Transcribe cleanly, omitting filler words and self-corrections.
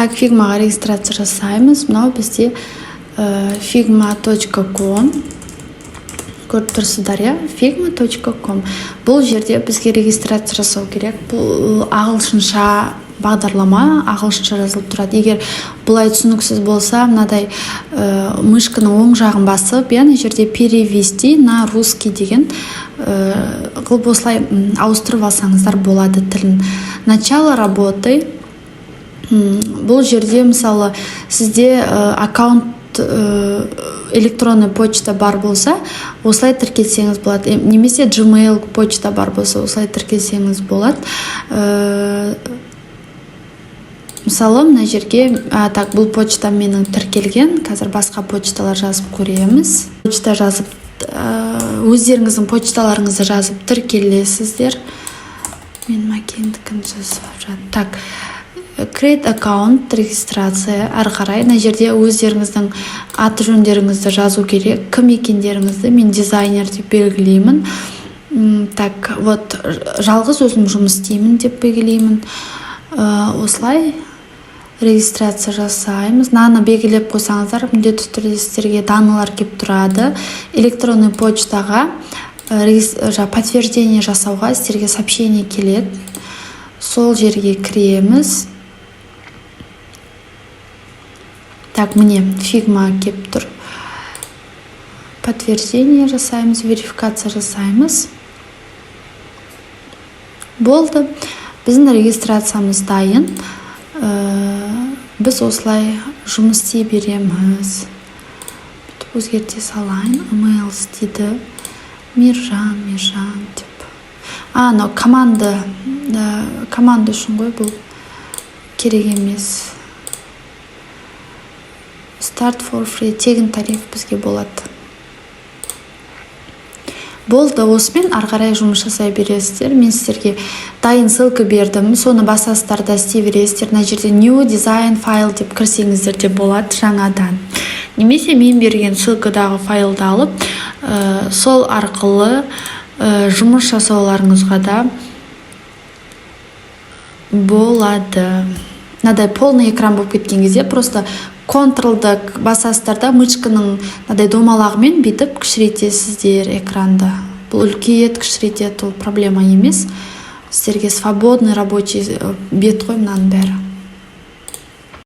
Так, фигмаға регистрация жасаймыз. Мынау бізде figma.com көріп тұрсыздар, иә? figma.com. Бұл жерде бізге регистрация жасау керек. Бұл ағылшынша бағдарлама, ағылшынша жазылып тұрады. Егер бұлай түсініксіз болса, мынадай мышканың оң жағын басып, ана жерде перевести на русский деген қылып осылай ауыстырып алсаңыздар болады тілін. Начало работы. Бұл жерде мысалы сізде аккаунт электронный почта бар болса, осылай тіркелсеңіз болады. Немесе Gmail почта бар болса, осылай тіркелсеңіз болады. Мысалы, мына жерге, так, бұл почта менің тіркелген. Қазір басқа почталар жазып көреміз. Почта жазып, өздеріңіздің почталарыңызды жазып тіркелесіздер. Мен Макендікін жазып жатыр. Так, create аккаунт, регистрация, ары қарай. Мына жерде өздеріңіздің аты жөндеріңізді жазу керек. Кім екендеріңізді мен дизайнер деп белгілеймін. Так, вот, жалғыз өзім жұмыс істеймін деп белгілеймін. Осылай регистрация жасаймыз. Наны белгілеп қойсаңыздар, міндетті түрде сіздерге данылар келіп тұрады. Электронный почтаға подтверждение жасауға сіздерге сообщение келеді. Сол жерге кіреміз. Так, міне фигма келіп тұр. Подтверждение жасаймыз, верификация жасаймыз. Болды. Біздің регистрациямыз дайын. Біз осылай жұмыс істей береміз. Өзгерте салайын. Email дейді. Миржан деп. Но команда үшін ғой, бұл керек емес. Start for free, тегін тариф бізге болады. Болды, осымен арғарай жұмыс жасай бересіздер. Мен сіздерге дайын ссылка бердім. Соны басасыздар да істей бересіздер. Мына жерде new design файл деп кірсеңіздер де болады жаңадан. Немесе мен берген ссылкадағы файлды алып, сол арқылы жұмыс жасауларыңызға да болады. Мынадай полный экран болып кеткен кезде просто контролды басасыздар да мышканың мынадай домалағымен бүйтіп кішірейтесіздер экранды. Бұл үлкейеді, кішірейтеді, ол проблема емес. Сіздерге свободный рабочий бет қой мынаның бәрі.